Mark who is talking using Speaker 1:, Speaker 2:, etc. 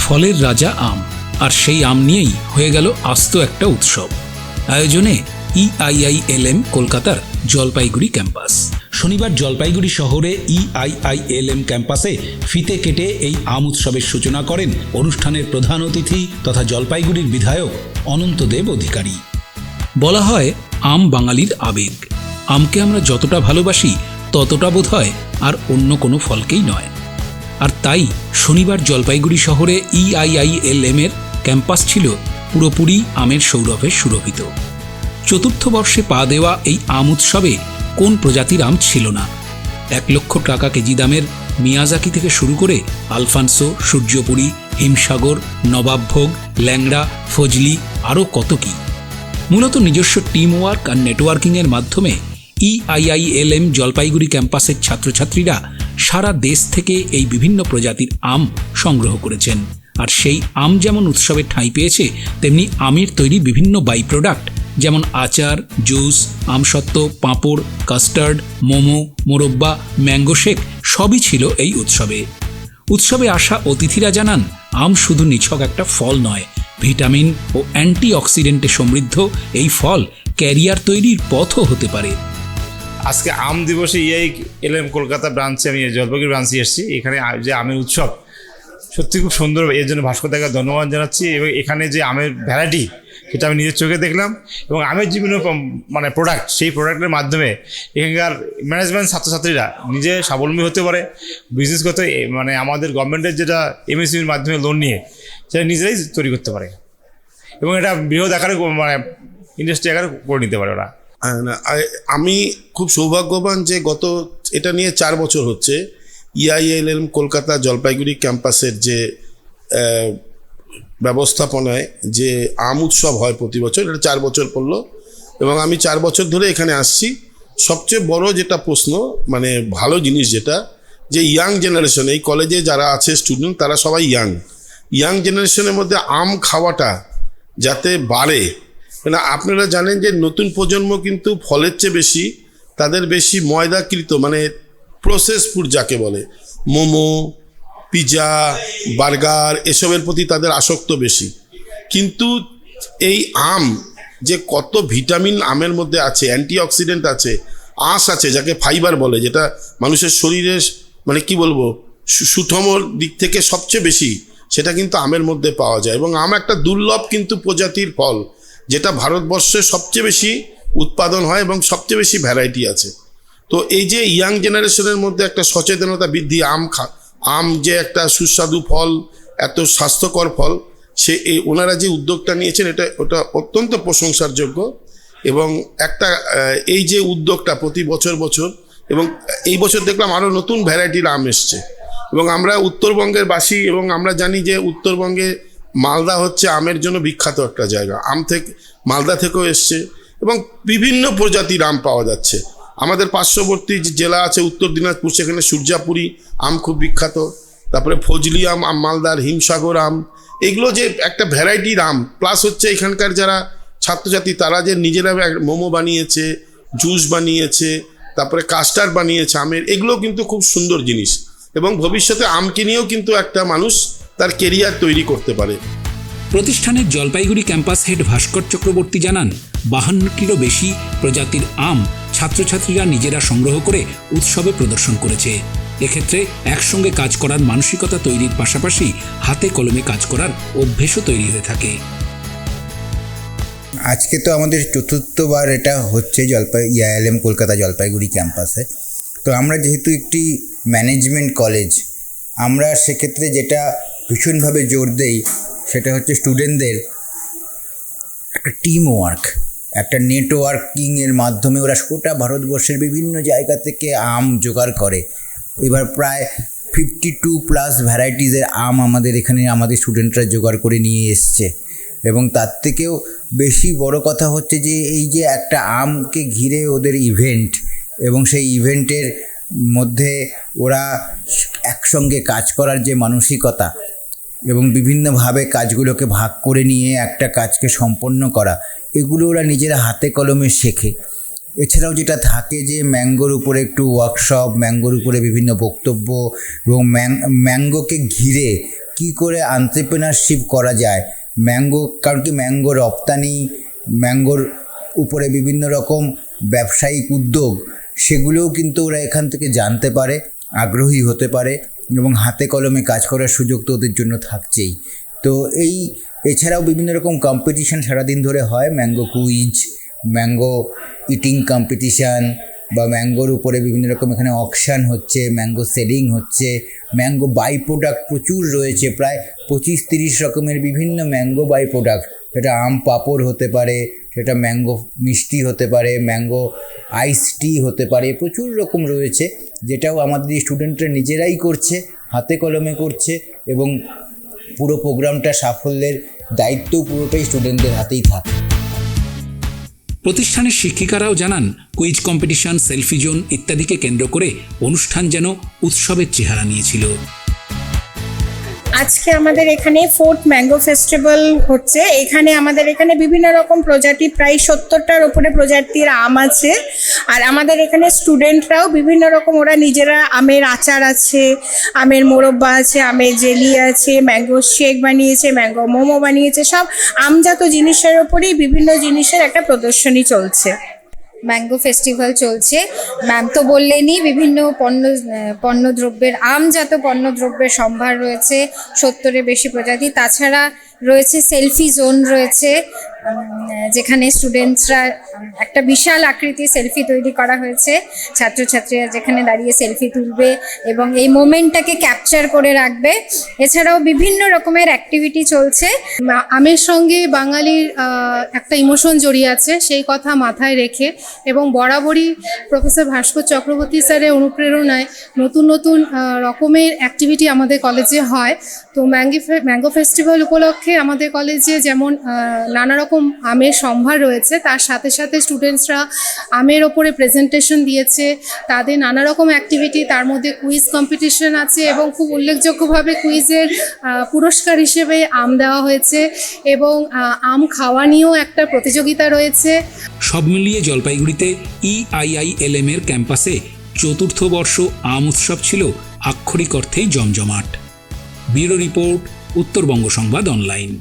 Speaker 1: ফলের রাজা আম, আর সেই আম নিয়েই হয়ে গেল আস্ত একটা উৎসব। আয়োজনে EIILM কলকাতার জলপাইগুড়ি ক্যাম্পাস। শনিবার জলপাইগুড়ি শহরে EIILM ক্যাম্পাসে ফিতে কেটে এই আম উৎসবের সূচনা করেন অনুষ্ঠানের প্রধান অতিথি তথা জলপাইগুড়ির বিধায়ক অনন্তদেব অধিকারী। বলা হয় আম বাঙালির আবেগ, আমকে আমরা যতটা ভালোবাসি ততটা বোধ হয় আর অন্য কোনো ফলকেই নয়। আর তাই শনিবার জলপাইগুড়ি শহরে EIILM এর ক্যাম্পাস ছিল পুরোপুরি আমের সৌরভে সুরভিত। চতুর্থ বর্ষে পা দেওয়া এই আম উৎসবে কোন প্রজাতির আম ছিল না। 1 লক্ষ টাকা কেজি দামের মিয়াজাকি থেকে শুরু করে আলফানসো, সূর্যপুরী, হিমসাগর, নবাবভোগ, ল্যাংড়া, ফজলি, আরও কত কি। মূলত নিজস্ব টিম ওয়ার্ক আর নেটওয়ার্কিংয়ের মাধ্যমে EIILM জলপাইগুড়ি ক্যাম্পাসের ছাত্রছাত্রীরা সারা দেশ থেকে এই বিভিন্ন প্রজাতির আম সংগ্রহ করেছেন। আর সেই আম যেমন উৎসবে ঠাঁই পেয়েছে, তেমনি আমের তৈরি বিভিন্ন বাই প্রোডাক্ট যেমন আচার, জুস, আমসত্ত্ব, পাঁপড়, কাস্টার্ড, মোমো, মোরব্বা, ম্যাঙ্গো শেক সবই ছিল এই উৎসবে। উৎসবে আসা অতিথিরা জানান, আম শুধু নিছক একটা ফল নয়, ভিটামিন ও অ্যান্টিঅক্সিডেন্টে সমৃদ্ধ এই ফল ক্যারিয়ার তৈরির পথও হতে পারে।
Speaker 2: আজকে আম দিবসে EIILM কলকাতা ব্রাঞ্চে আমি জলপাইগুড়ি ব্রাঞ্চে এসেছি। এখানে যে আমের উৎসব সত্যি খুব সুন্দর, এর জন্য ভাস্করদাকে ধন্যবাদ জানাচ্ছি। এবং এখানে যে আমের ভ্যারাইটি সেটা আমি নিজের চোখে দেখলাম, এবং আমের বিভিন্ন প্রোডাক্ট, সেই প্রোডাক্টের মাধ্যমে এখানকার ম্যানেজমেন্ট ছাত্রছাত্রীরা নিজে স্বাবলম্বী হতে পারে। বিশেষ করে আমাদের গভর্নমেন্টের যেটা MSMEর মাধ্যমে লোন নিয়ে সেটা নিজেরাই তৈরি করতে পারে, এবং এটা বৃহৎ আকারে ইন্ডাস্ট্রি আকারে করে নিতে পারে ওরা।
Speaker 3: আমি খুব সৌভাগ্যবান যে এটা নিয়ে 4 বছর হচ্ছে EIILM কলকাতা জলপাইগুড়ি ক্যাম্পাসের যে ব্যবস্থাপনায় যে আম উৎসব হয় প্রতি বছর, এটা 4 বছর পড়লো, এবং আমি 4 বছর ধরে এখানে আসছি। সবচেয়ে বড় যেটা প্রশ্ন, ভালো জিনিস যেটা, যে ইয়াং জেনারেশন, এই কলেজে যারা আছে স্টুডেন্ট, তারা সবাই ইয়াং জেনারেশনের মধ্যে আম খাওয়াটা যাতে বাড়ে। আপনারা জানেন যে নতুন প্রজন্ম কিন্তু ফলের চেয়ে বেশি তাদের বেশি ময়দাকৃত প্রসেস ফুড যাকে বলে, মোমো, পিৎজা, বার্গার, এসবের প্রতি তাদের আসক্ত বেশি। কিন্তু এই আম যে কত ভিটামিন আমের মধ্যে আছে, অ্যান্টিঅক্সিডেন্ট আছে, আঁশ আছে যাকে ফাইবার বলে, যেটা মানুষের শরীরের কি বলবো সুষমর দিক থেকে সবচেয়ে বেশি, সেটা কিন্তু আমের মধ্যে পাওয়া যায়। এবং আম একটা দুর্লভ কিন্তু প্রজাতির ফল, যেটা ভারতবর্ষে সবচেয়ে বেশি উৎপাদন হয় এবং সবচেয়ে বেশি ভ্যারাইটি আছে। তো এই যে ইয়াং জেনারেশনের মধ্যে একটা সচেতনতা বৃদ্ধি, আম যে একটা সুস্বাদু ফল, এত স্বাস্থ্যকর ফল, ওনারা যে উদ্যোগটা নিয়েছেন ওটা অত্যন্ত প্রশংসার যোগ্য। এবং একটা এই যে উদ্যোগটা প্রতি বছর, এবং এই বছর দেখলাম আরও নতুন ভ্যারাইটির আম এসছে। এবং আমরা উত্তরবঙ্গের বাসী, এবং আমরা জানি যে উত্তরবঙ্গে মালদা হচ্ছে আমের জন্য বিখ্যাত একটা জায়গা। মালদা থেকেও এসছে, এবং বিভিন্ন প্রজাতির আম পাওয়া যাচ্ছে। আমাদের পার্শ্ববর্তী যে জেলা আছে উত্তর দিনাজপুর, সেখানে সূর্যাপুরী আম খুব বিখ্যাত, তারপরে ফজলি আম, মালদার হিমসাগর আম, এগুলো যে একটা ভ্যারাইটির আম। প্লাস হচ্ছে এখানকার যারা ছাত্রছাত্রী, তারা যে নিজেরা মোমো বানিয়েছে, জুস বানিয়েছে, তারপরে কাস্টার্ড বানিয়েছে আমের, এগুলো কিন্তু খুব সুন্দর জিনিস। এবং ভবিষ্যতে আমকে নিয়েও কিন্তু একটা মানুষ তার কেরিয়ার তৈরি করতে পারে।
Speaker 1: প্রতিষ্ঠানের জলপাইগুড়ি ক্যাম্পাস হেড ভাস্কর চক্রবর্তী জানান, 52টিরও বেশি প্রজাতির আম ছাত্রছাত্রীরা নিজেরা সংগ্রহ করে উৎসবে প্রদর্শন করেছে। এক্ষেত্রে একসঙ্গে কাজ করার মানসিকতা তৈরির পাশাপাশি হাতে কলমে কাজ করার অভ্যেসও তৈরি হয়ে থাকে।
Speaker 4: আজকে তো আমাদের 4বার এটা হচ্ছে EIILM কলকাতা জলপাইগুড়ি ক্যাম্পাসে। তো আমরা যেহেতু একটি ম্যানেজমেন্ট কলেজ, আমরা সেক্ষেত্রে যেটা ভীষণভাবে জোর দেই সেটা হচ্ছে স্টুডেন্টদের একটা টিম ওয়ার্ক, একটা নেটওয়ার্কিংয়ের মাধ্যমে ওরা গোটা ভারতবর্ষের বিভিন্ন জায়গা থেকে আম জোগাড় করে। এবার প্রায় 52+ ভ্যারাইটিসের আম আমাদের এখানে আমাদের স্টুডেন্টরা জোগাড় করে নিয়ে এসছে। এবং তার থেকেও বেশি বড় কথা হচ্ছে যে এই যে একটা আমকে ঘিরে ওদের ইভেন্ট, এবং সেই ইভেন্টের মধ্যে ওরা একসঙ্গে কাজ করার যে মানসিকতা, এবং বিভিন্নভাবে কাজগুলোকে ভাগ করে নিয়ে একটা কাজকে সম্পন্ন করা, এগুলো ওরা নিজেরা হাতে কলমে শেখে। এছাড়াও যেটা থাকে যে ম্যাঙ্গোর উপরে একটু ওয়ার্কশপ, ম্যাঙ্গোর উপরে বিভিন্ন বক্তব্য, এবং ম্যাঙ্গোকে ঘিরে কি করে এন্টারপ্রেনারশিপ করা যায়, ম্যাঙ্গো, কারণ কি ম্যাঙ্গো রপ্তানি, ম্যাঙ্গোর উপরে বিভিন্ন রকম ব্যবসায়িক উদ্যোগ, সেগুলোও কিন্তু ওরা এখান থেকে জানতে পারে, আগ্রহী হতে পারে এবং হাতে কলমে কাজ করার সুযোগ তো ওদের জন্য থাকছেই। তো এছাড়াও বিভিন্ন রকম কম্পিটিশান সারাদিন ধরে হয়, mango quiz, mango eating competition, বা ম্যাঙ্গোর উপরে বিভিন্ন রকম এখানে অকশান হচ্ছে, ম্যাঙ্গো সেলিং হচ্ছে, ম্যাঙ্গো বাই প্রোডাক্ট প্রচুর রয়েছে, প্রায় 25-30 রকমের বিভিন্ন ম্যাঙ্গো বাই প্রোডাক্ট। সেটা আম পাঁপড় হতে পারে, সেটা ম্যাঙ্গো মিষ্টি হতে পারে, ম্যাঙ্গো আইস টি হতে পারে, প্রচুর রকম রয়েছে, যেটাও আমাদের স্টুডেন্টরা নিজেরাই করছে, হাতে কলমে করছে, এবং পুরো প্রোগ্রামটা সাফল্যের দায়িত্ব পুরোটাই স্টুডেন্টদের হাতেই থাকে।
Speaker 1: প্রতিষ্ঠানের শিক্ষিকারাও জানান, কুইজ কম্পিটিশন, সেলফি জোন ইত্যাদিকে কেন্দ্র করে অনুষ্ঠান যেন উৎসবের চেহারা নিয়েছিল।
Speaker 5: আজকে আমাদের এখানে 4th ম্যাঙ্গো ফেস্টিভ্যাল হচ্ছে। এখানে আমাদের এখানে বিভিন্ন রকম প্রজাতি, প্রায় 70টার উপরে প্রজাতির আম আছে। আর আমাদের এখানে স্টুডেন্টরাও বিভিন্ন রকম, ওরা নিজেরা আমের আচার আছে, আমের মোরব্বা আছে, আমের জেলি আছে, ম্যাঙ্গো শেক বানিয়েছে, ম্যাঙ্গো মোমো বানিয়েছে, সব আমজাত জিনিসের ওপরেই বিভিন্ন জিনিসের একটা প্রদর্শনী চলছে।
Speaker 6: ম্যাঙ্গো ফেস্টিভ্যাল চলছে, ম্যাম তো বললেনই, বিভিন্ন পণ্যদ্রব্যের, আমজাত পণ্যদ্রব্যের সম্ভার রয়েছে, 70-এর বেশি প্রজাতি। তাছাড়া রয়েছে সেলফি জোন রয়েছে, যেখানে স্টুডেন্টসরা একটা বিশাল আকৃতির সেলফি তৈরি করা হয়েছে, ছাত্রছাত্রীরা যেখানে দাঁড়িয়ে সেলফি তুলবে এবং এই মোমেন্টটাকে ক্যাপচার করে রাখবে। এছাড়াও বিভিন্ন রকমের অ্যাক্টিভিটি চলছে।
Speaker 7: আমের সঙ্গে বাঙালির একটা ইমোশন জড়িয়ে আছে, সেই কথা মাথায় রেখে এবং বরাবরই প্রফেসর ভাস্কর চক্রবর্তী স্যারের অনুপ্রেরণায় নতুন নতুন রকমের অ্যাক্টিভিটি আমাদের কলেজে হয়। তো ম্যাঙ্গো ফেস্টিভ্যাল উপলক্ষে আমাদের কলেজে যেমন নানা রকম আমের সম্ভার রয়েছে, তার সাথে সাথে স্টুডেন্টসরা আমের ওপরে প্রেজেন্টেশন দিয়েছে, তাদের নানা রকম অ্যাক্টিভিটি, তার মধ্যে কুইজ কম্পিটিশন আছে এবং খুব উল্লেখযোগ্যভাবে কুইজের পুরস্কার হিসেবে আম দেওয়া হয়েছে এবং আম খাওয়া নিয়েও একটা প্রতিযোগিতা রয়েছে।
Speaker 1: সব মিলিয়ে জলপাইগুড়িতে EIILM এর ক্যাম্পাসে 4র্থ বর্ষ আম উৎসব ছিল আক্ষরিক অর্থেই জমজমাট। ব্যুরো রিপোর্ট, উত্তরবঙ্গ সংবাদ অনলাইন।